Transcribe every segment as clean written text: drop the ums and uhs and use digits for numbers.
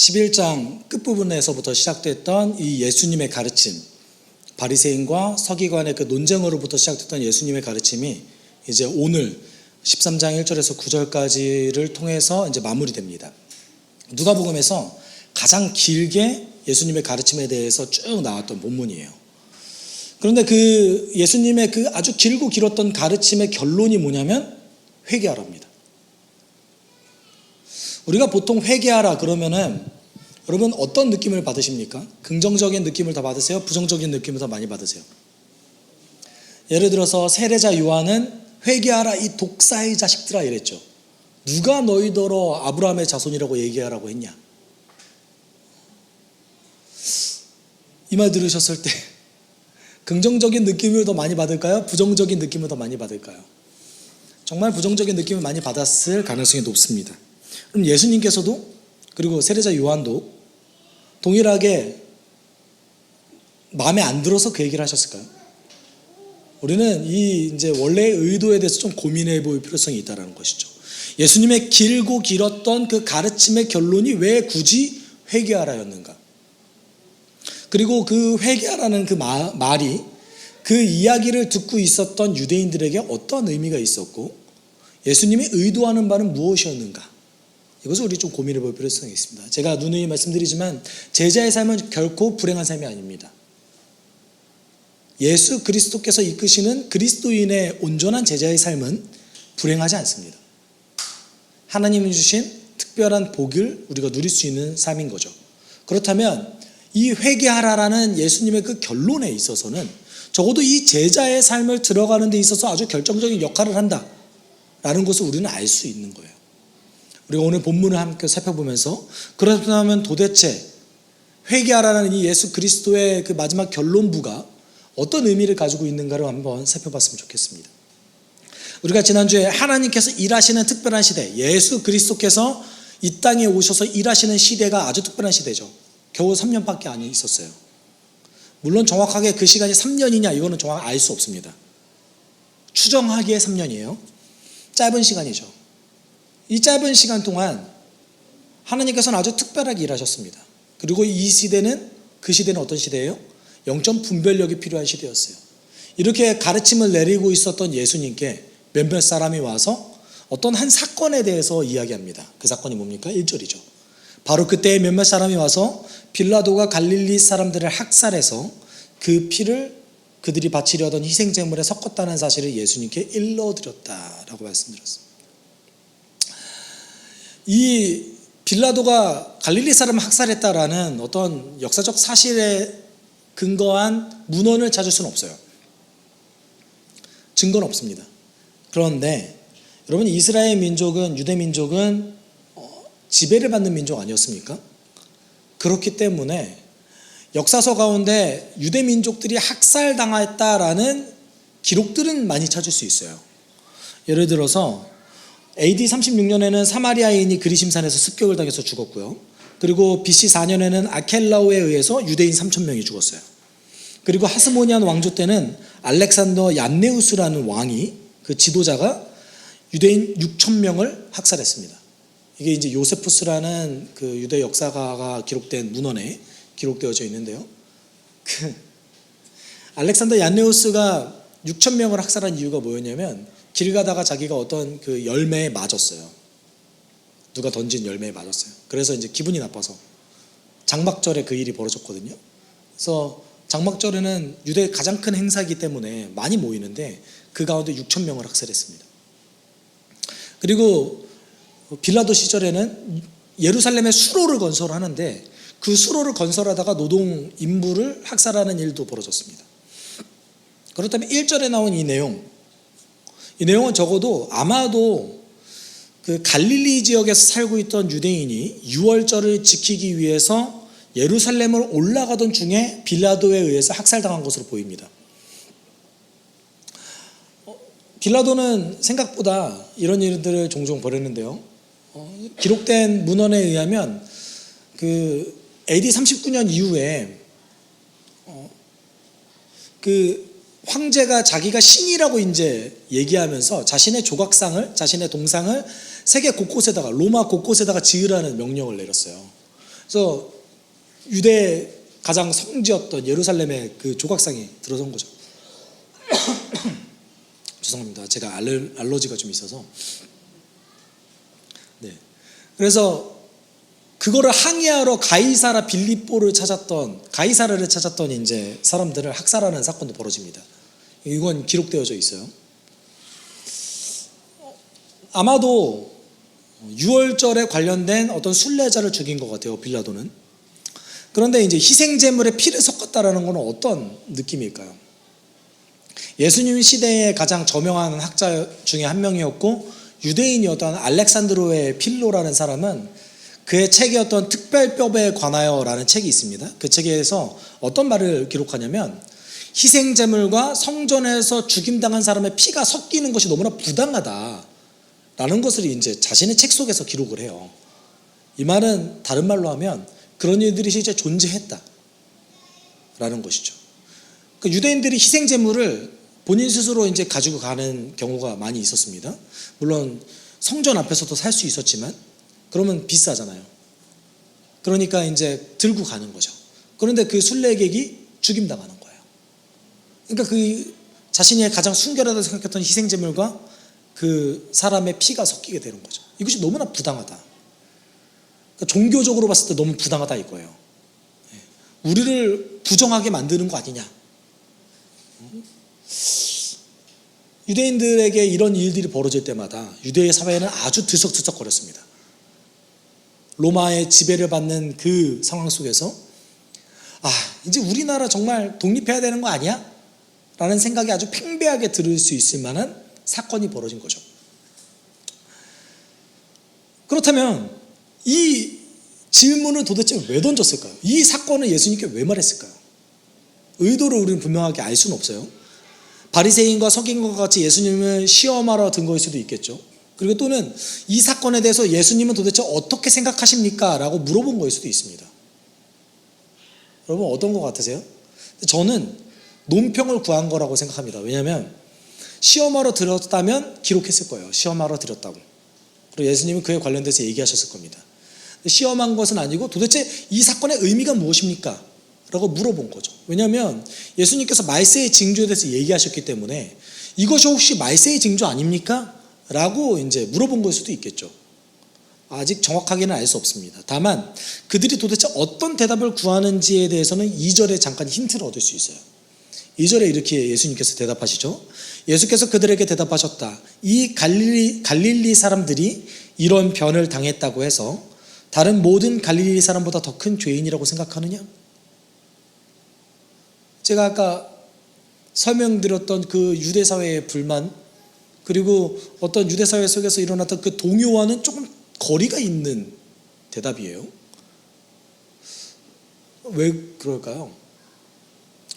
11장 끝부분에서부터 시작됐던 이 예수님의 가르침, 바리새인과 서기관의 그 논쟁으로부터 시작됐던 예수님의 가르침이 이제 오늘 13장 1절에서 9절까지를 통해서 이제 마무리됩니다. 누가복음에서 가장 길게 예수님의 가르침에 대해서 쭉 나왔던 본문이에요. 그런데 그 예수님의 그 아주 길고 길었던 가르침의 결론이 뭐냐면 회개하라입니다. 우리가 보통 회개하라 그러면은 여러분 어떤 느낌을 받으십니까? 긍정적인 느낌을 더 받으세요? 부정적인 느낌을 더 많이 받으세요? 예를 들어서 세례자 요한은 회개하라 이 독사의 자식들아 이랬죠. 누가 너희더러 아브라함의 자손이라고 얘기하라고 했냐? 이 말 들으셨을 때 긍정적인 느낌을 더 많이 받을까요? 부정적인 느낌을 더 많이 받을까요? 정말 부정적인 느낌을 많이 받았을 가능성이 높습니다. 그럼 예수님께서도 그리고 세례자 요한도 동일하게 마음에 안 들어서 그 얘기를 하셨을까요? 우리는 이 이제 원래의 의도에 대해서 좀 고민해 볼 필요성이 있다는 것이죠. 예수님의 길고 길었던 그 가르침의 결론이 왜 굳이 회개하라였는가? 그리고 그 회개하라는 그 말이 그 이야기를 듣고 있었던 유대인들에게 어떤 의미가 있었고 예수님이 의도하는 바는 무엇이었는가? 이것을 우리 좀 고민해 볼 필요성이 있습니다. 제가 누누이 말씀드리지만 제자의 삶은 결코 불행한 삶이 아닙니다. 예수 그리스도께서 이끄시는 그리스도인의 온전한 제자의 삶은 불행하지 않습니다. 하나님이 주신 특별한 복을 우리가 누릴 수 있는 삶인 거죠. 그렇다면 이 회개하라라는 예수님의 그 결론에 있어서는 적어도 이 제자의 삶을 들어가는 데 있어서 아주 결정적인 역할을 한다라는 것을 우리는 알 수 있는 거예요. 우리가 오늘 본문을 함께 살펴보면서 그렇다면 도대체 회개하라는 이 예수 그리스도의 그 마지막 결론부가 어떤 의미를 가지고 있는가를 한번 살펴봤으면 좋겠습니다. 우리가 지난주에 하나님께서 일하시는 특별한 시대, 예수 그리스도께서 이 땅에 오셔서 일하시는 시대가 아주 특별한 시대죠. 겨우 3년밖에 안 있었어요. 물론 정확하게 그 시간이 3년이냐 이거는 정확히 알 수 없습니다. 추정하기에 3년이에요. 짧은 시간이죠. 이 짧은 시간 동안 하나님께서는 아주 특별하게 일하셨습니다. 그리고 이 시대는 그 시대는 어떤 시대예요? 영적 분별력이 필요한 시대였어요. 이렇게 가르침을 내리고 있었던 예수님께 몇몇 사람이 와서 어떤 한 사건에 대해서 이야기합니다. 그 사건이 뭡니까? 1절이죠. 바로 그때 몇몇 사람이 와서 빌라도가 갈릴리 사람들을 학살해서 그 피를 그들이 바치려던 희생제물에 섞었다는 사실을 예수님께 일러드렸다라고 말씀드렸습니다. 이 빌라도가 갈릴리 사람을 학살했다라는 어떤 역사적 사실에 근거한 문헌을 찾을 수는 없어요. 증거는 없습니다. 그런데 여러분 이스라엘 민족은 유대 민족은 지배를 받는 민족 아니었습니까? 그렇기 때문에 역사서 가운데 유대 민족들이 학살당했다라는 기록들은 많이 찾을 수 있어요. 예를 들어서 AD 36년에는 사마리아인이 그리심산에서 습격을 당해서 죽었고요. 그리고 BC 4년에는 아켈라오에 의해서 유대인 3,000명이 죽었어요. 그리고 하스모니안 왕조 때는 알렉산더 얀네우스라는 왕이 그 지도자가 유대인 6,000명을 학살했습니다. 이게 이제 요세푸스라는 그 유대 역사가가 기록된 문헌에 기록되어져 있는데요. 그 알렉산더 얀네우스가 6,000명을 학살한 이유가 뭐였냐면 길 가다가 자기가 어떤 그 열매에 맞았어요. 누가 던진 열매에 맞았어요. 그래서 이제 기분이 나빠서 장막절에 그 일이 벌어졌거든요. 그래서 장막절에는 유대의 가장 큰 행사이기 때문에 많이 모이는데 그 가운데 6,000명을 학살했습니다. 그리고 빌라도 시절에는 예루살렘에 수로를 건설하는데 그 수로를 건설하다가 노동 인부를 학살하는 일도 벌어졌습니다. 그렇다면 1절에 나온 이 내용은 적어도 아마도 그 갈릴리 지역에서 살고 있던 유대인이 유월절을 지키기 위해서 예루살렘을 올라가던 중에 빌라도에 의해서 학살당한 것으로 보입니다. 빌라도는 생각보다 이런 일들을 종종 벌였는데요. 기록된 문헌에 의하면 그 AD 39년 이후에 그 황제가 자기가 신이라고 이제 얘기하면서 자신의 조각상을, 자신의 동상을 세계 곳곳에다가, 로마 곳곳에다가 지으라는 명령을 내렸어요. 그래서 유대 가장 성지였던 예루살렘의 그 조각상이 들어선 거죠. 죄송합니다. 제가 알러지가 좀 있어서. 네. 그래서 그거를 항의하러 가이사라를 찾았던 이제 사람들을 학살하는 사건도 벌어집니다. 이건 기록되어져 있어요. 아마도 유월절에 관련된 어떤 순례자를 죽인 것 같아요, 빌라도는. 그런데 이제 희생제물에 피를 섞었다라는 것은 어떤 느낌일까요? 예수님 시대의 가장 저명한 학자 중에 한 명이었고 유대인이었던 알렉산드로의 필로라는 사람은 그의 책이었던 특별법에 관하여라는 책이 있습니다. 그 책에서 어떤 말을 기록하냐면 희생제물과 성전에서 죽임당한 사람의 피가 섞이는 것이 너무나 부당하다라는 것을 이제 자신의 책 속에서 기록을 해요. 이 말은 다른 말로 하면 그런 일들이 실제 존재했다라는 것이죠. 그 유대인들이 희생제물을 본인 스스로 이제 가지고 가는 경우가 많이 있었습니다. 물론 성전 앞에서도 살 수 있었지만 그러면 비싸잖아요. 그러니까 이제 들고 가는 거죠. 그런데 그 순례객이 죽임당하는 거예요. 그러니까 그 자신이 가장 순결하다고 생각했던 희생제물과 그 사람의 피가 섞이게 되는 거죠. 이것이 너무나 부당하다. 그러니까 종교적으로 봤을 때 너무 부당하다 이거예요. 우리를 부정하게 만드는 거 아니냐. 유대인들에게 이런 일들이 벌어질 때마다 유대의 사회는 아주 들썩들썩거렸습니다. 로마의 지배를 받는 그 상황 속에서 이제 우리나라 정말 독립해야 되는 거 아니야? 라는 생각이 아주 팽배하게 들을 수 있을 만한 사건이 벌어진 거죠. 그렇다면 이 질문을 도대체 왜 던졌을까요? 이 사건을 예수님께 왜 말했을까요? 의도를 우리는 분명하게 알 수는 없어요. 바리새인과 서기관과 같이 예수님을 시험하러 든 거일 수도 있겠죠. 그리고 또는 이 사건에 대해서 예수님은 도대체 어떻게 생각하십니까? 라고 물어본 거일 수도 있습니다. 여러분 어떤 것 같으세요? 저는 논평을 구한 거라고 생각합니다. 왜냐하면 시험하러 들었다면 기록했을 거예요. 시험하러 들었다고. 그리고 예수님은 그에 관련돼서 얘기하셨을 겁니다. 시험한 것은 아니고 도대체 이 사건의 의미가 무엇입니까? 라고 물어본 거죠. 왜냐하면 예수님께서 말세의 징조에 대해서 얘기하셨기 때문에 이것이 혹시 말세의 징조 아닙니까? 라고 이제 물어본 걸 수도 있겠죠. 아직 정확하게는 알 수 없습니다. 다만 그들이 도대체 어떤 대답을 구하는지에 대해서는 2절에 잠깐 힌트를 얻을 수 있어요. 2절에 이렇게 예수님께서 대답하시죠. 예수께서 그들에게 대답하셨다. 이 갈릴리 사람들이 이런 변을 당했다고 해서 다른 모든 갈릴리 사람보다 더 큰 죄인이라고 생각하느냐? 제가 아까 설명드렸던 그 유대사회의 불만, 그리고 어떤 유대사회 속에서 일어났던 그 동요와는 조금 거리가 있는 대답이에요. 왜 그럴까요?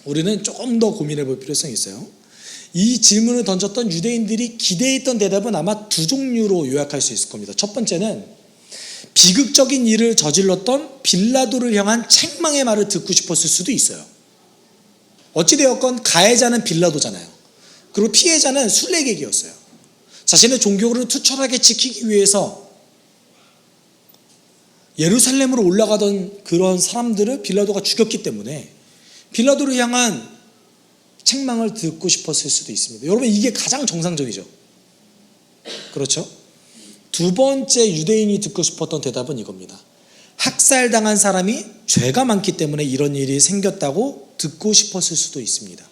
우리는 조금 더 고민해 볼 필요성이 있어요. 이 질문을 던졌던 유대인들이 기대했던 대답은 아마 두 종류로 요약할 수 있을 겁니다. 첫 번째는 비극적인 일을 저질렀던 빌라도를 향한 책망의 말을 듣고 싶었을 수도 있어요. 어찌되었건 가해자는 빌라도잖아요. 그리고 피해자는 순례객이었어요. 자신의 종교를 투철하게 지키기 위해서 예루살렘으로 올라가던 그런 사람들을 빌라도가 죽였기 때문에 빌라도를 향한 책망을 듣고 싶었을 수도 있습니다. 여러분 이게 가장 정상적이죠. 그렇죠? 두 번째 유대인이 듣고 싶었던 대답은 이겁니다. 학살당한 사람이 죄가 많기 때문에 이런 일이 생겼다고 듣고 싶었을 수도 있습니다.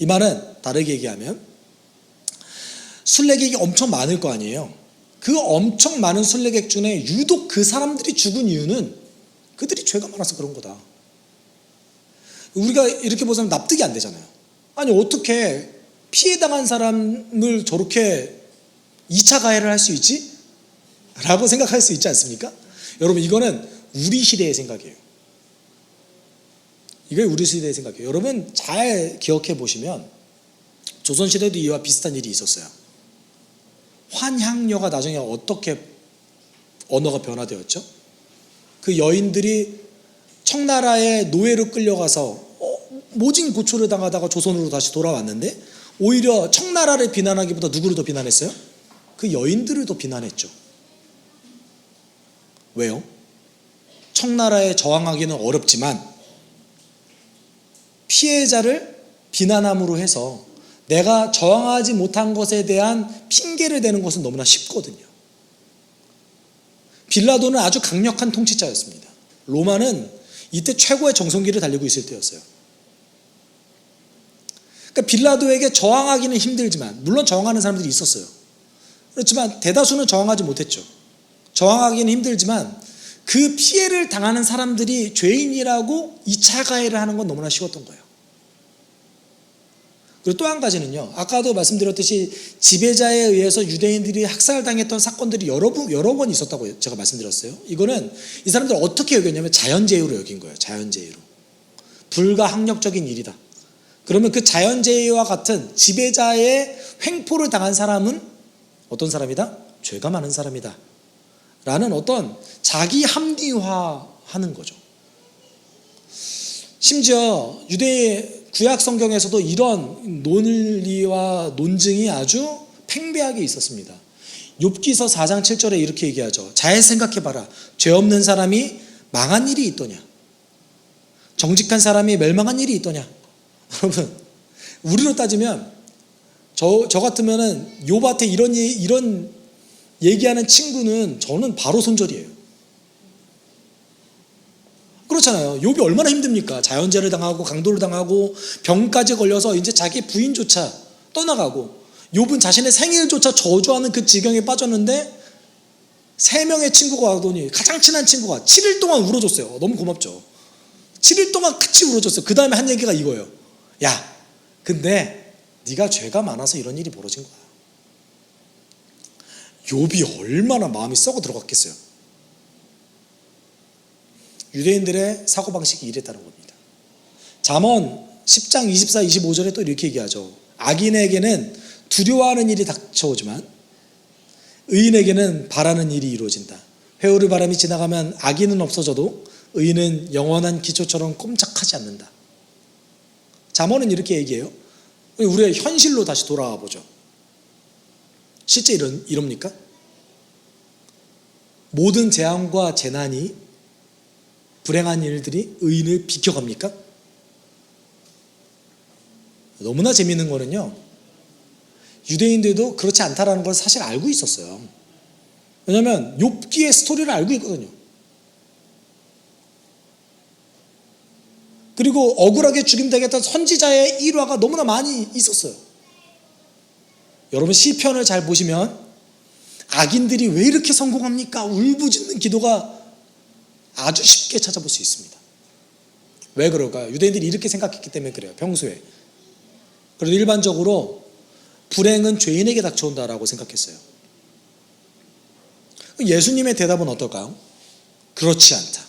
이 말은 다르게 얘기하면 순례객이 엄청 많을 거 아니에요. 그 엄청 많은 순례객 중에 유독 그 사람들이 죽은 이유는 그들이 죄가 많아서 그런 거다. 우리가 이렇게 보자면 납득이 안 되잖아요. 아니 어떻게 피해당한 사람을 저렇게 2차 가해를 할 수 있지? 라고 생각할 수 있지 않습니까? 여러분 이거는 우리 시대의 생각이에요. 이게 우리 시대의 생각이에요. 여러분 잘 기억해 보시면 조선시대도 이와 비슷한 일이 있었어요. 환향녀가 나중에 어떻게 언어가 변화되었죠? 그 여인들이 청나라의 노예로 끌려가서 모진 고초를 당하다가 조선으로 다시 돌아왔는데 오히려 청나라를 비난하기보다 누구를 더 비난했어요? 그 여인들을 더 비난했죠. 왜요? 청나라에 저항하기는 어렵지만 피해자를 비난함으로 해서 내가 저항하지 못한 것에 대한 핑계를 대는 것은 너무나 쉽거든요. 빌라도는 아주 강력한 통치자였습니다. 로마는 이때 최고의 정성기를 달리고 있을 때였어요. 그러니까 빌라도에게 저항하기는 힘들지만, 물론 저항하는 사람들이 있었어요. 그렇지만 대다수는 저항하지 못했죠. 저항하기는 힘들지만 그 피해를 당하는 사람들이 죄인이라고 2차 가해를 하는 건 너무나 쉬웠던 거예요. 그리고 또 한 가지는요, 아까도 말씀드렸듯이 지배자에 의해서 유대인들이 학살당했던 사건들이 여러 번 있었다고 제가 말씀드렸어요. 이거는 이 사람들 어떻게 여겼냐면 자연재해로 여긴 거예요. 자연재해로. 불가항력적인 일이다. 그러면 그 자연재해와 같은 지배자의 횡포를 당한 사람은 어떤 사람이다? 죄가 많은 사람이다 라는 어떤 자기 합리화하는 거죠. 심지어 유대 구약 성경에서도 이런 논리와 논증이 아주 팽배하게 있었습니다. 욥기서 4장 7절에 이렇게 얘기하죠. 잘 생각해봐라. 죄 없는 사람이 망한 일이 있더냐? 정직한 사람이 멸망한 일이 있더냐? 여러분, 우리로 따지면 저 같으면은 욥한테 이런 얘기하는 친구는 저는 바로 손절이에요. 그렇잖아요. 욥이 얼마나 힘듭니까? 자연재해를 당하고 강도를 당하고 병까지 걸려서 이제 자기 부인조차 떠나가고, 욥은 자신의 생일조차 저주하는 그 지경에 빠졌는데 3명의 친구가 와더니, 가장 친한 친구가 7일 동안 울어줬어요. 너무 고맙죠. 7일 동안 같이 울어줬어요. 그 다음에 한 얘기가 이거예요. 야, 근데 네가 죄가 많아서 이런 일이 벌어진 거야. 욥이 얼마나 마음이 썩어 들어갔겠어요. 유대인들의 사고방식이 이랬다는 겁니다. 잠언 10장 24, 25절에 또 이렇게 얘기하죠. 악인에게는 두려워하는 일이 닥쳐오지만 의인에게는 바라는 일이 이루어진다. 회오리 바람이 지나가면 악인은 없어져도 의인은 영원한 기초처럼 꼼짝하지 않는다. 잠언은 이렇게 얘기해요. 우리가 현실로 다시 돌아와 보죠. 실제 이럽니까? 모든 재앙과 재난이, 불행한 일들이 의인을 비켜갑니까? 너무나 재미있는 거는요, 유대인들도 그렇지 않다라는 걸 사실 알고 있었어요. 왜냐하면 욥기의 스토리를 알고 있거든요. 그리고 억울하게 죽임당했던 선지자의 일화가 너무나 많이 있었어요. 여러분, 시편을 잘 보시면 악인들이 왜 이렇게 성공합니까? 울부짖는 기도가 아주 쉽게 찾아볼 수 있습니다. 왜 그럴까요? 유대인들이 이렇게 생각했기 때문에 그래요. 평소에. 그래도 일반적으로 불행은 죄인에게 닥쳐온다라고 생각했어요. 예수님의 대답은 어떨까요? 그렇지 않다.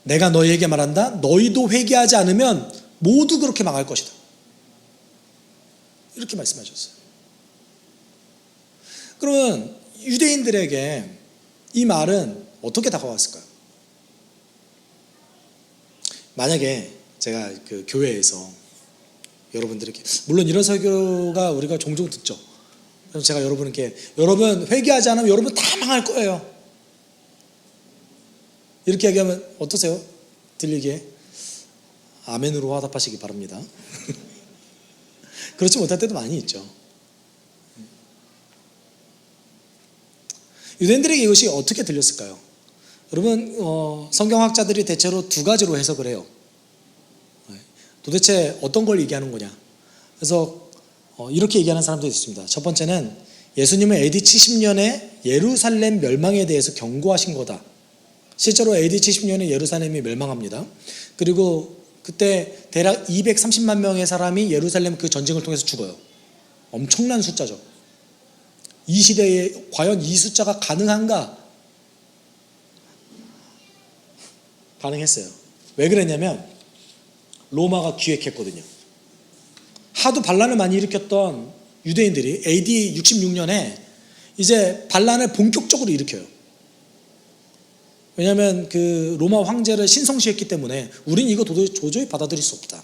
내가 너희에게 말한다. 너희도 회개하지 않으면 모두 그렇게 망할 것이다. 이렇게 말씀하셨어요. 그러면 유대인들에게 이 말은 어떻게 다가왔을까요? 만약에 제가 그 교회에서 여러분들에게, 물론 이런 설교가 우리가 종종 듣죠. 그래서 제가 여러분께, 여러분 회개하지 않으면 여러분 다 망할 거예요, 이렇게 얘기하면 어떠세요? 들리기에? 아멘으로 화답하시기 바랍니다. 그렇지 못할 때도 많이 있죠. 유대인들에게 이것이 어떻게 들렸을까요? 여러분, 성경학자들이 대체로 2가지로 해석을 해요. 도대체 어떤 걸 얘기하는 거냐. 그래서 이렇게 얘기하는 사람도 있습니다. 첫 번째는 예수님은 AD 70년에 예루살렘 멸망에 대해서 경고하신 거다. 실제로 AD 70년에 예루살렘이 멸망합니다. 그리고 그때 대략 230만 명의 사람이 예루살렘 그 전쟁을 통해서 죽어요. 엄청난 숫자죠. 이 시대에 과연 이 숫자가 가능한가? 가능했어요. 왜 그랬냐면 로마가 기획했거든요. 하도 반란을 많이 일으켰던 유대인들이 AD 66년에 이제 반란을 본격적으로 일으켜요. 왜냐하면 그 로마 황제를 신성시했기 때문에 우린 이거 도저히 받아들일 수 없다.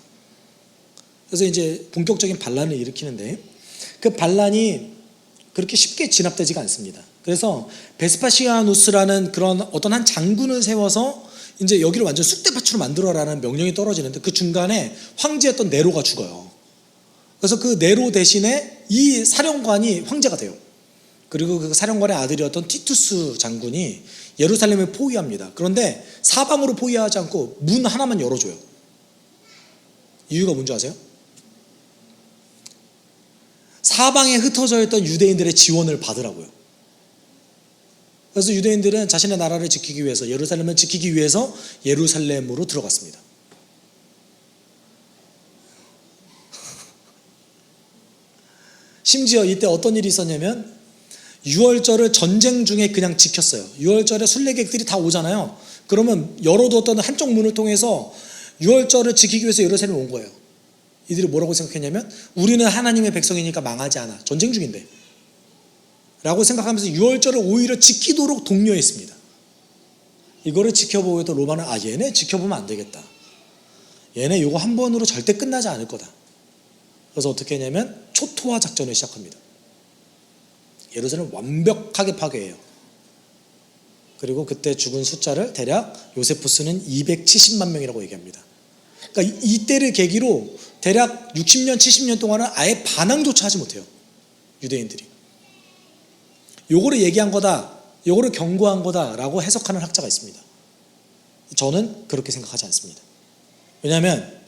그래서 이제 본격적인 반란을 일으키는데, 그 반란이 그렇게 쉽게 진압되지가 않습니다. 그래서 베스파시아누스라는 그런 어떤 한 장군을 세워서 이제 여기를 완전 쑥대밭으로 만들어라는 명령이 떨어지는데 그 중간에 황제였던 네로가 죽어요. 그래서 그 네로 대신에 이 사령관이 황제가 돼요. 그리고 그 사령관의 아들이었던 티투스 장군이 예루살렘을 포위합니다. 그런데 사방으로 포위하지 않고 문 하나만 열어줘요. 이유가 뭔지 아세요? 사방에 흩어져 있던 유대인들의 지원을 받으라고요. 그래서 유대인들은 자신의 나라를 지키기 위해서, 예루살렘을 지키기 위해서 예루살렘으로 들어갔습니다. 심지어 이때 어떤 일이 있었냐면 유월절을 전쟁 중에 그냥 지켰어요. 유월절에 순례객들이 다 오잖아요. 그러면 열어두었던 한쪽 문을 통해서 유월절을 지키기 위해서 예루살렘에 온 거예요. 이들이 뭐라고 생각했냐면 우리는 하나님의 백성이니까 망하지 않아. 전쟁 중인데. 라고 생각하면서 유월절을 오히려 지키도록 독려했습니다. 이거를 지켜보고도 로마는 얘네 지켜보면 안 되겠다. 얘네 이거 한 번으로 절대 끝나지 않을 거다. 그래서 어떻게 했냐면 초토화 작전을 시작합니다. 예루살렘을 완벽하게 파괴해요. 그리고 그때 죽은 숫자를 대략 요세푸스는 270만 명이라고 얘기합니다. 그러니까 이때를 계기로 대략 60년, 70년 동안은 아예 반항조차 하지 못해요. 유대인들이. 요거를 얘기한 거다, 요거를 경고한 거다라고 해석하는 학자가 있습니다. 저는 그렇게 생각하지 않습니다. 왜냐하면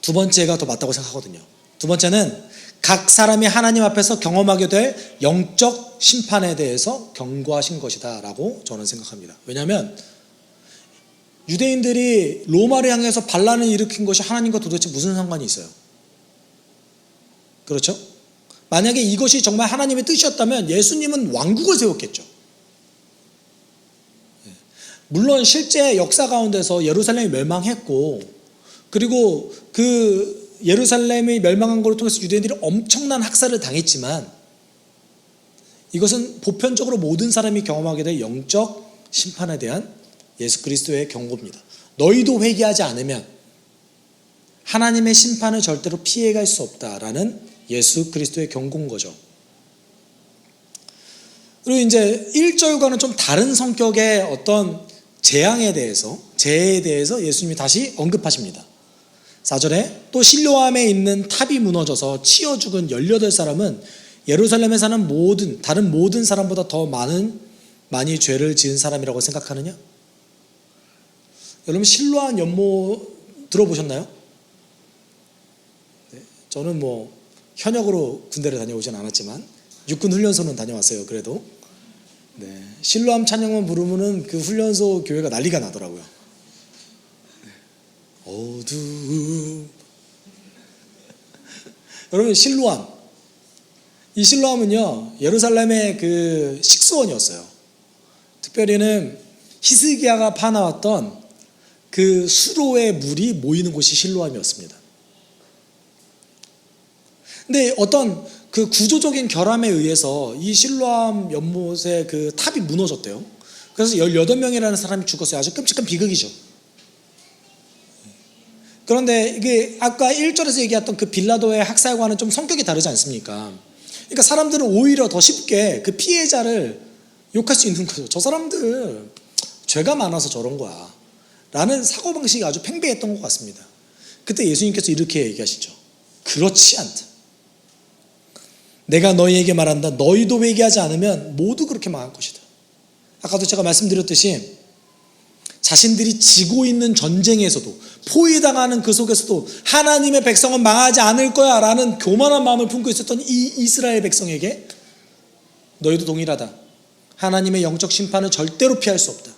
두 번째가 더 맞다고 생각하거든요. 두 번째는 각 사람이 하나님 앞에서 경험하게 될 영적 심판에 대해서 경고하신 것이다 라고 저는 생각합니다. 왜냐하면 유대인들이 로마를 향해서 반란을 일으킨 것이 하나님과 도대체 무슨 상관이 있어요? 그렇죠? 만약에 이것이 정말 하나님의 뜻이었다면 예수님은 왕국을 세웠겠죠. 물론 실제 역사 가운데서 예루살렘이 멸망했고, 그리고 그 예루살렘이 멸망한 것을 통해서 유대인들이 엄청난 학살을 당했지만 이것은 보편적으로 모든 사람이 경험하게 될 영적 심판에 대한 예수 그리스도의 경고입니다. 너희도 회개하지 않으면 하나님의 심판을 절대로 피해갈 수 없다라는 예수 그리스도의 경고인 거죠. 그리고 이제 1절과는 좀 다른 성격의 어떤 재앙에 대해서, 재해에 대해서 예수님이 다시 언급하십니다. 4절에 또 실로암에 있는 탑이 무너져서 치여 죽은 18사람은 예루살렘에 사는 다른 모든 사람보다 더 많이 죄를 지은 사람이라고 생각하느냐? 여러분 실로암 연못 들어보셨나요? 네, 저는 현역으로 군대를 다녀오진 않았지만 육군 훈련소는 다녀왔어요. 그래도 네, 실로암 찬양만 부르면은 그 훈련소 교회가 난리가 나더라고요. 어두움. 여러분 실로암, 이 실로암은요 예루살렘의 그 식수원이었어요. 특별히는 히스기야가 파나왔던 그 수로의 물이 모이는 곳이 실로암이었습니다. 근데 어떤 그 구조적인 결함에 의해서 이 실로암 연못의 그 탑이 무너졌대요. 그래서 18명이라는 사람이 죽었어요. 아주 끔찍한 비극이죠. 그런데 이게 아까 1절에서 얘기했던 그 빌라도의 학살과는 좀 성격이 다르지 않습니까? 그러니까 사람들은 오히려 더 쉽게 그 피해자를 욕할 수 있는 거죠. 저 사람들 죄가 많아서 저런 거야 라는 사고방식이 아주 팽배했던 것 같습니다. 그때 예수님께서 이렇게 얘기하시죠. 그렇지 않다. 내가 너희에게 말한다. 너희도 회개하지 않으면 모두 그렇게 망할 것이다. 아까도 제가 말씀드렸듯이 자신들이 지고 있는 전쟁에서도, 포위당하는 그 속에서도 하나님의 백성은 망하지 않을 거야 라는 교만한 마음을 품고 있었던 이 이스라엘 백성에게 너희도 동일하다. 하나님의 영적 심판을 절대로 피할 수 없다.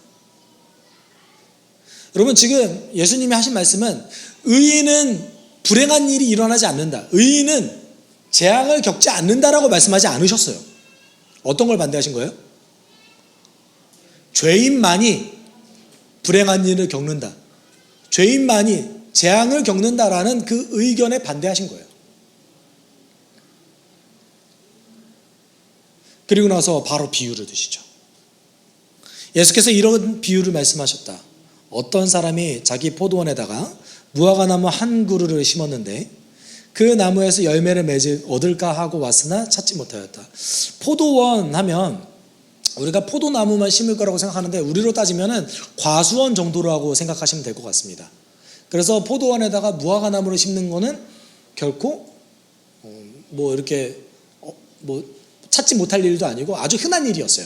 여러분 지금 예수님이 하신 말씀은 의인은 불행한 일이 일어나지 않는다, 의인은 재앙을 겪지 않는다라고 말씀하지 않으셨어요. 어떤 걸 반대하신 거예요? 죄인만이 불행한 일을 겪는다, 죄인만이 재앙을 겪는다라는 그 의견에 반대하신 거예요. 그리고 나서 바로 비유를 드시죠. 예수께서 이런 비유를 말씀하셨다. 어떤 사람이 자기 포도원에다가 무화과나무 한 그루를 심었는데 그 나무에서 열매를 얻을까 하고 왔으나 찾지 못하였다. 포도원 하면 우리가 포도나무만 심을 거라고 생각하는데 우리로 따지면은 과수원 정도라고 생각하시면 될 것 같습니다. 그래서 포도원에다가 무화과나무를 심는 거는 결코 뭐 이렇게 뭐 찾지 못할 일도 아니고 아주 흔한 일이었어요.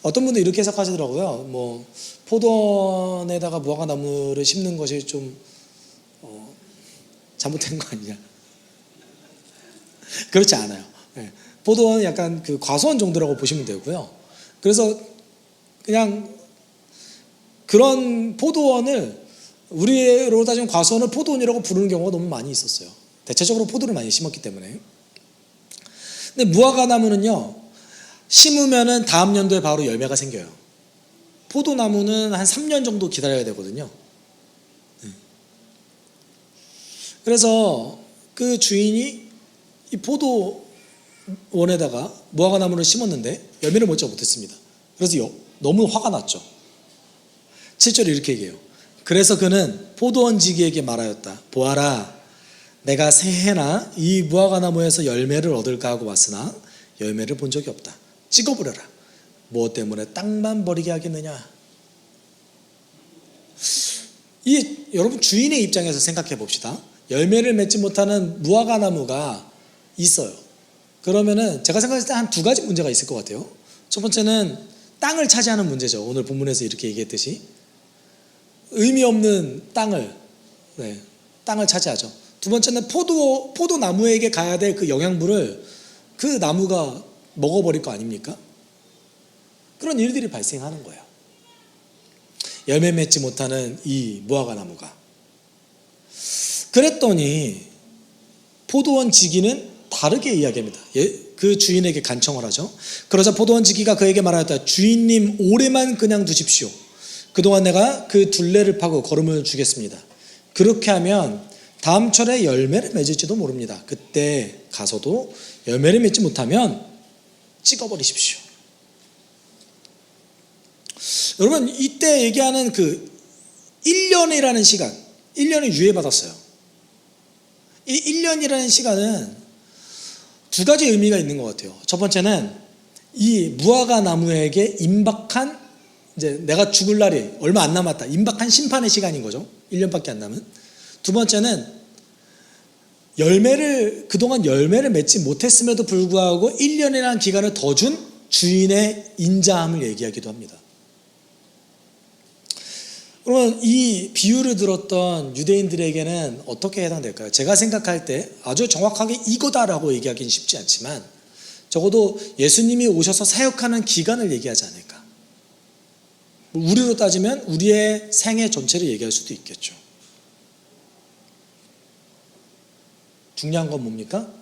어떤 분도 이렇게 해석하시더라고요. 뭐 포도원에다가 무화과나무를 심는 것이 좀 잘못된 거 아니냐. 그렇지 않아요. 네. 포도원은 약간 그 과수원 정도라고 보시면 되고요. 그래서 그냥 그런 포도원을 우리로 따지면 과수원을 포도원이라고 부르는 경우가 너무 많이 있었어요. 대체적으로 포도를 많이 심었기 때문에. 근데 무화과나무는요, 심으면은 다음 연도에 바로 열매가 생겨요. 포도나무는 한 3년 정도 기다려야 되거든요. 그래서 그 주인이 이 포도원에다가 무화과나무를 심었는데 열매를 먹지 못했습니다. 그래서 너무 화가 났죠. 7절에 이렇게 얘기해요. 그래서 그는 포도원지기에게 말하였다. 보아라, 내가 새해나 이 무화과나무에서 열매를 얻을까 하고 왔으나 열매를 본 적이 없다. 찍어버려라. 무엇 때문에 땅만 버리게 하겠느냐. 여러분 주인의 입장에서 생각해 봅시다. 열매를 맺지 못하는 무화과나무가 있어요. 그러면은 제가 생각했을 때 한 두 가지 문제가 있을 것 같아요. 첫 번째는 땅을 차지하는 문제죠. 오늘 본문에서 이렇게 얘기했듯이 의미 없는 땅을 차지하죠. 두 번째는 포도나무에게 가야 될 그 영양분을 그 나무가 먹어버릴 거 아닙니까? 그런 일들이 발생하는 거예요. 열매 맺지 못하는 이 무화과나무가. 그랬더니 포도원 지기는 다르게 이야기합니다. 그 주인에게 간청을 하죠. 그러자 포도원 지기가 그에게 말하였다. 주인님, 올해만 그냥 두십시오. 그동안 내가 그 둘레를 파고 거름을 주겠습니다. 그렇게 하면 다음 철에 열매를 맺을지도 모릅니다. 그때 가서도 열매를 맺지 못하면 찍어버리십시오. 여러분, 이때 얘기하는 그 1년이라는 시간, 1년을 유예받았어요. 이 1년이라는 시간은 두 가지 의미가 있는 것 같아요. 첫 번째는 이 무화과 나무에게 임박한, 이제 내가 죽을 날이 얼마 안 남았다, 임박한 심판의 시간인 거죠. 1년밖에 안 남은. 두 번째는 그동안 열매를 맺지 못했음에도 불구하고 1년이라는 기간을 더 준 주인의 인자함을 얘기하기도 합니다. 그러면 이 비유를 들었던 유대인들에게는 어떻게 해당될까요? 제가 생각할 때 아주 정확하게 이거다라고 얘기하기는 쉽지 않지만 적어도 예수님이 오셔서 사역하는 기간을 얘기하지 않을까. 우리로 따지면 우리의 생애 전체를 얘기할 수도 있겠죠. 중요한 건 뭡니까?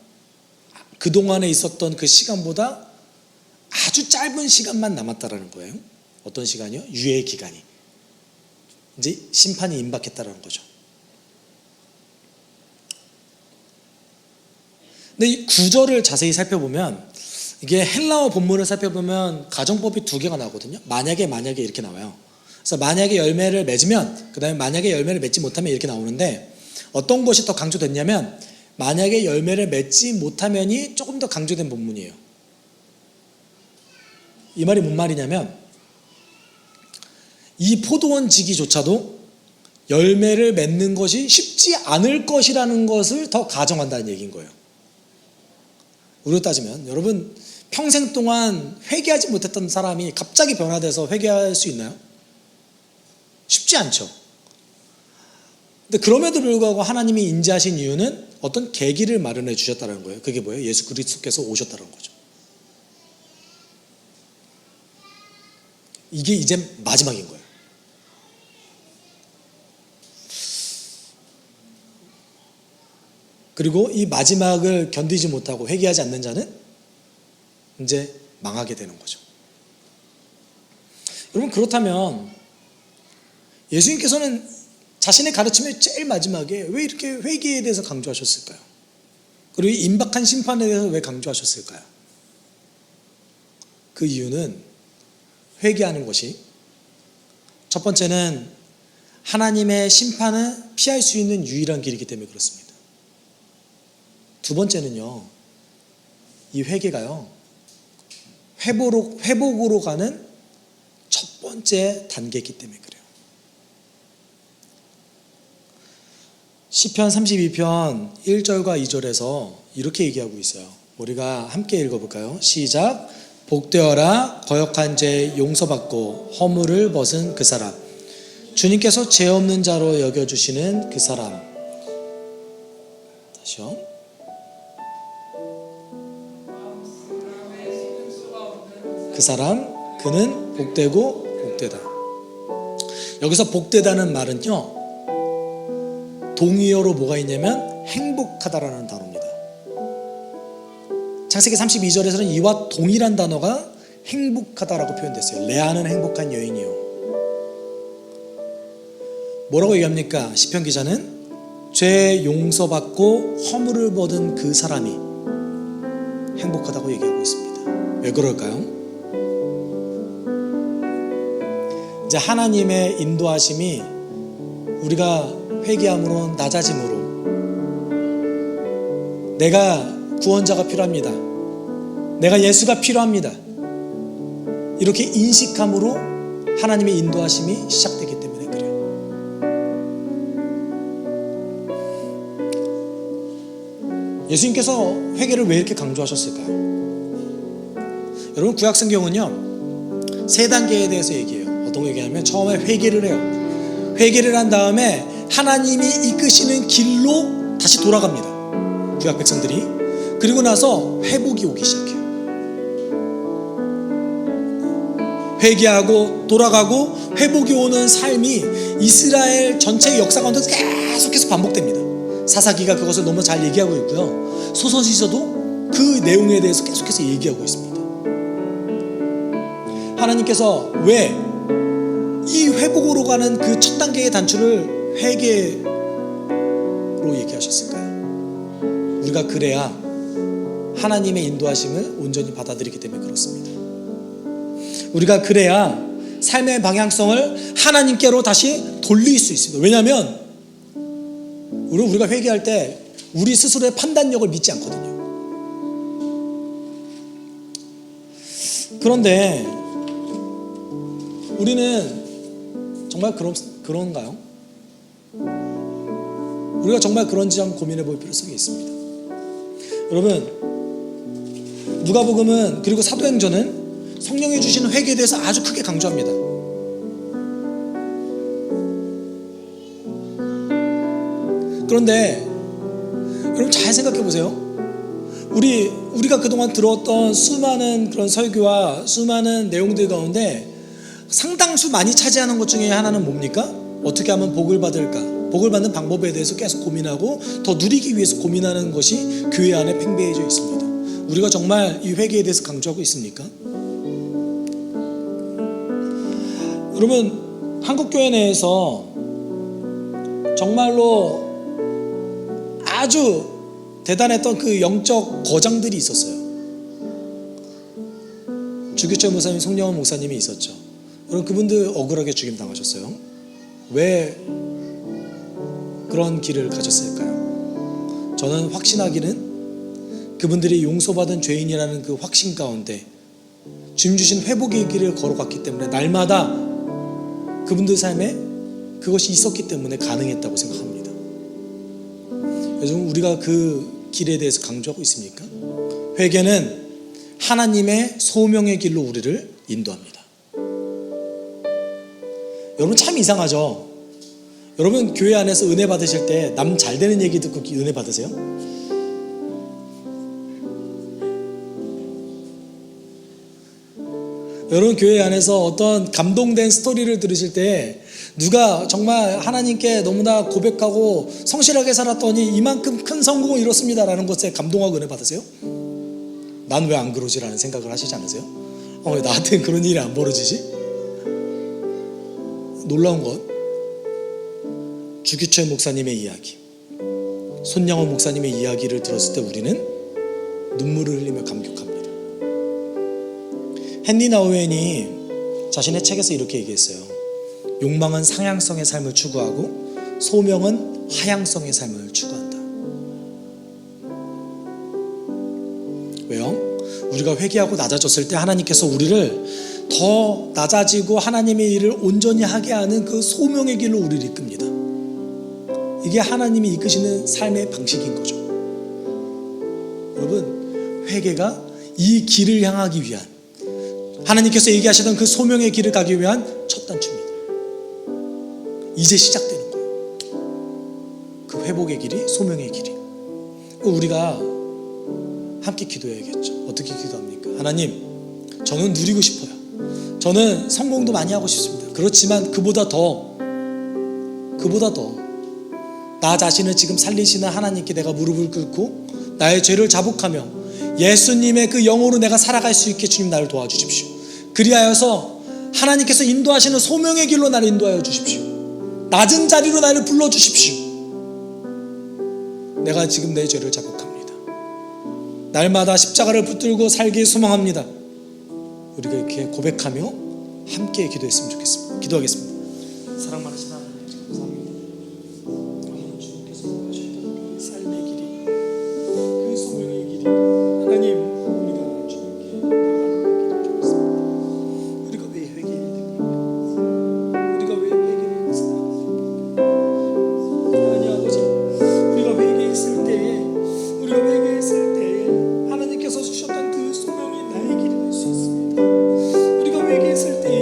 그동안에 있었던 그 시간보다 아주 짧은 시간만 남았다라는 거예요. 어떤 시간이요? 유예 기간이. 이제 심판이 임박했다라는 거죠. 근데 이 구절을 자세히 살펴보면 이게 헬라어 본문을 살펴보면 가정법이 두 개가 나오거든요. 만약에 이렇게 나와요. 그래서 만약에 열매를 맺으면, 그 다음에 만약에 열매를 맺지 못하면 이렇게 나오는데 어떤 것이 더 강조됐냐면 만약에 열매를 맺지 못하면이 조금 더 강조된 본문이에요. 이 말이 뭔 말이냐면 이 포도원 지기조차도 열매를 맺는 것이 쉽지 않을 것이라는 것을 더 가정한다는 얘기인 거예요. 우리로 따지면 여러분 평생 동안 회개하지 못했던 사람이 갑자기 변화돼서 회개할 수 있나요? 쉽지 않죠. 근데 그럼에도 불구하고 하나님이 인자하신 이유는 어떤 계기를 마련해 주셨다는 거예요. 그게 뭐예요? 예수 그리스도께서 오셨다는 거죠. 이게 이제 마지막인 거예요. 그리고 이 마지막을 견디지 못하고 회개하지 않는 자는 이제 망하게 되는 거죠. 여러분, 그렇다면 예수님께서는 자신의 가르침의 제일 마지막에 왜 이렇게 회개에 대해서 강조하셨을까요? 그리고 이 임박한 심판에 대해서 왜 강조하셨을까요? 그 이유는 회개하는 것이 첫 번째는 하나님의 심판을 피할 수 있는 유일한 길이기 때문에 그렇습니다. 두 번째는요, 이 회개가요, 회복으로 가는 첫 번째 단계이기 때문에 그래요. 시편 32편 1절과 2절에서 이렇게 얘기하고 있어요. 우리가 함께 읽어볼까요? 시작. 복되어라 거역한 죄 용서받고 허물을 벗은 그 사람, 주님께서 죄 없는 자로 여겨주시는 그 사람. 다시요. 그 사람, 그는 복되고 복되다. 여기서 복되다는 말은요, 동의어로 뭐가 있냐면 행복하다라는 단어입니다. 창세기 32절에서는 이와 동일한 단어가 행복하다라고 표현됐어요. 레아는 행복한 여인이요. 뭐라고 얘기합니까? 시편 기자는 죄 용서받고 허물을 벗은 그 사람이 행복하다고 얘기하고 있습니다. 왜 그럴까요? 이제 하나님의 인도하심이 우리가 회개함으로 낮아짐으로, 내가 구원자가 필요합니다, 내가 예수가 필요합니다, 이렇게 인식함으로 하나님의 인도하심이 시작되기 때문에 그래요. 예수님께서 회개를 왜 이렇게 강조하셨을까요? 여러분, 구약 성경은요, 세 단계에 대해서 얘기해요. 어떤 거 얘기하면 처음에 회개를 해요. 회개를 한 다음에 하나님이 이끄시는 길로 다시 돌아갑니다, 구약 백성들이. 그리고 나서 회복이 오기 시작해요. 회개하고 돌아가고 회복이 오는 삶이 이스라엘 전체의 역사 가운데 계속해서 반복됩니다. 사사기가 그것을 너무 잘 얘기하고 있고요, 소서지서도 그 내용에 대해서 계속해서 얘기하고 있습니다. 하나님께서 왜 이 회복으로 가는 그 첫 단계의 단추를 회개로 얘기하셨을까요? 우리가 그래야 하나님의 인도하심을 온전히 받아들이기 때문에 그렇습니다. 우리가 그래야 삶의 방향성을 하나님께로 다시 돌릴 수 있습니다. 왜냐하면 우리가 회개할 때 우리 스스로의 판단력을 믿지 않거든요. 그런데 우리는 정말 그런가요? 우리가 정말 그런지 한번 고민해 볼 필요성이 있습니다. 여러분, 누가복음은, 그리고 사도행전은 성령이 주시는 회개에 대해서 아주 크게 강조합니다. 그런데 여러분, 잘 생각해 보세요. 우리가 그동안 들었던 수많은 그런 설교와 수많은 내용들 가운데 상당수 많이 차지하는 것 중에 하나는 뭡니까? 어떻게 하면 복을 받을까? 복을 받는 방법에 대해서 계속 고민하고 더 누리기 위해서 고민하는 것이 교회 안에 팽배해져 있습니다. 우리가 정말 이 회개에 대해서 강조하고 있습니까? 여러분, 한국교회 내에서 정말로 아주 대단했던 그 영적 거장들이 있었어요. 주규철 목사님, 송영원 목사님이 있었죠. 여러분, 그분들 억울하게 죽임당하셨어요. 왜 그런 길을 가졌을까요? 저는 확신하기는 그분들이 용서받은 죄인이라는 그 확신 가운데 주님 주신 회복의 길을 걸어갔기 때문에 날마다 그분들 삶에 그것이 있었기 때문에 가능했다고 생각합니다. 요즘 우리가 그 길에 대해서 강조하고 있습니까? 회개는 하나님의 소명의 길로 우리를 인도합니다. 여러분, 참 이상하죠? 여러분, 교회 안에서 은혜 받으실 때 남 잘 되는 얘기 듣고 은혜 받으세요? 여러분, 교회 안에서 어떤 감동된 스토리를 들으실 때 누가 정말 하나님께 너무나 고백하고 성실하게 살았더니 이만큼 큰 성공을 이뤘습니다 라는 것에 감동하고 은혜 받으세요? 난 왜 안 그러지? 라는 생각을 하시지 않으세요? 왜 나한테는 그런 일이 안 벌어지지? 놀라운 건 주규철 목사님의 이야기, 손양원 목사님의 이야기를 들었을 때 우리는 눈물을 흘리며 감격합니다. 헨리 나우엔이 자신의 책에서 이렇게 얘기했어요. 욕망은 상향성의 삶을 추구하고 소명은 하향성의 삶을 추구한다. 우리가 회개하고 낮아졌을 때 하나님께서 우리를 더 낮아지고 하나님의 일을 온전히 하게 하는 그 소명의 길로 우리를 이끕니다. 이게 하나님이 이끄시는 삶의 방식인 거죠. 여러분, 회개가 이 길을 향하기 위한, 하나님께서 얘기하시던 그 소명의 길을 가기 위한 첫 단추입니다. 이제 시작되는 거예요. 그 회복의 길이, 소명의 길이. 우리가 함께 기도해야겠죠. 어떻게 기도합니까? 하나님, 저는 누리고 싶어요. 저는 성공도 많이 하고 싶습니다. 그렇지만 그보다 더 나 자신을 지금 살리시는 하나님께 내가 무릎을 꿇고 나의 죄를 자복하며 예수님의 그 영으로 내가 살아갈 수 있게 주님 나를 도와주십시오. 그리하여서 하나님께서 인도하시는 소명의 길로 나를 인도하여 주십시오. 낮은 자리로 나를 불러주십시오. 내가 지금 내 죄를 자복합니다. 날마다 십자가를 붙들고 살기 소망합니다. 우리가 이렇게 고백하며 함께 기도했으면 좋겠습니다. 기도하겠습니다. 사랑 많으신 하나님, 감사합니다. 오늘 주님께서 하셨던 그 삶의 길이, 그 소명의 길이, 하나님, 우리가 주님께 나가는 길을 주셨습니다. 우리가 왜 회개해야 됩니까? 우리가 왜 회개를 해서 나가야 됩니까? 하나님 아버지, 우리가 회개했을 때에 하나님께서 주셨던 그 소명이 나의 길이 될 수 있습니다. 우리가 회개했을 때에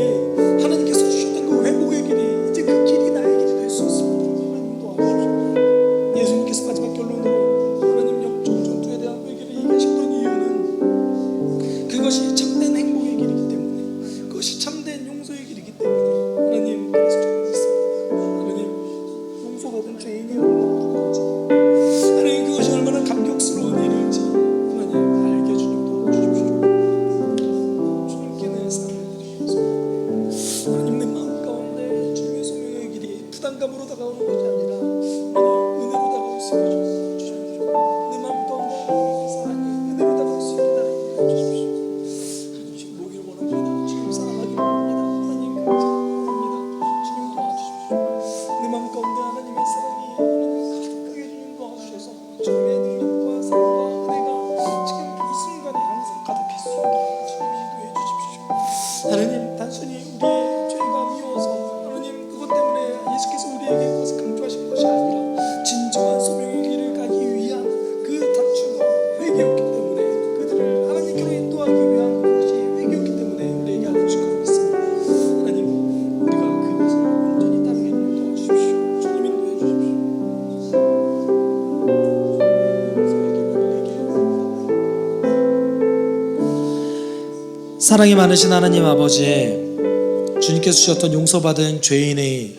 하나님께서 주셨던 그 회복의 길이, 이제 그 길이 나의 길이 될 수 있습니다. 하나님 도와주십시오. 예수님께서 마지막 결론으로 하나님 영적 전투에 대한 회개를 얘기하셨던 이유는 그것이 참된 행복의 길이기 때문에, 그것이 참된 용서의 길이기 때문에 하나님, 그래서 저는 믿습니다. 하나님, 용서받은 죄인이라는 하나님, 그것이 얼마나 감격스러운 일인지 하나님 알게 주님 도와주십시오. 주님께 내 삶을 드리겠습니다. 하나님, 내 마음 가운데 주님의 소명의 길이 부담감으로 다가오는 것이 아니라 하나님 은혜로 다가올 수 있게 주십시오. 내 마음 가운데 하나님의 사랑이 은혜로 다가올 수 있게 하나님 주십시오. 주님 보기를 원합니다. 주님 사랑하기를 원합니다. 하나님 감사합니다. 주님 도와주십시오. 내 마음 가운데 하나님의 사랑이 가득하게 주님 도와주셔서 주님의 능력과 사랑과 은혜가 지금 이 순간에 항상 가득할 수 있게 주님 인도해 주십시오. 하나님, 단순히 우리의 죄가 미워서 하나님 그것 때문에 예수께서 우리에게 그것을 강조하신 것이 아니라 진정한 소명의 길을 가기 위한 그 단추가 회개였기 때문에, 그들을 하나님께로 인도하기 위한 것이 회개였기 때문에 우리에게 알려주신 것 믿습니다. 하나님, 우리가 그것을 온전히 따르게 도와주십시오. 주님 인도해 주십시오. 사랑이 많으신 하나님 아버지, 주님께서 주셨던 용서받은 죄인의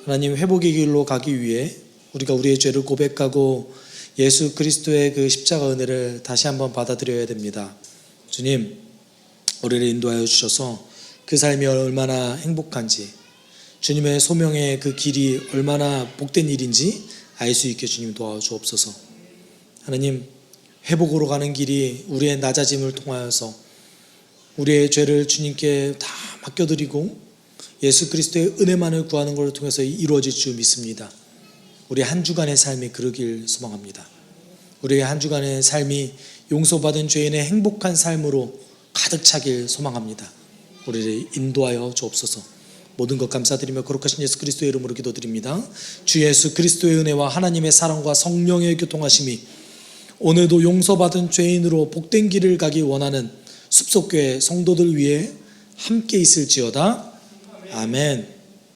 하나님 회복의 길로 가기 위해 우리가 우리의 죄를 고백하고 예수 그리스도의 그 십자가 은혜를 다시 한번 받아들여야 됩니다. 주님, 우리를 인도하여 주셔서 그 삶이 얼마나 행복한지, 주님의 소명의 그 길이 얼마나 복된 일인지 알 수 있게 주님 도와주옵소서. 하나님, 회복으로 가는 길이 우리의 낮아짐을 통하여서 우리의 죄를 주님께 다 맡겨드리고 예수 그리스도의 은혜만을 구하는 것을 통해서 이루어질 줄 믿습니다. 우리 한 주간의 삶이 그러길 소망합니다. 우리의 한 주간의 삶이 용서받은 죄인의 행복한 삶으로 가득 차길 소망합니다. 우리를 인도하여 주옵소서. 모든 것 감사드리며 거룩하신 예수 그리스도의 이름으로 기도드립니다. 주 예수 그리스도의 은혜와 하나님의 사랑과 성령의 교통하심이 오늘도 용서받은 죄인으로 복된 길을 가기 원하는 숲속교회 성도들 위해 함께 있을지어다. 아멘.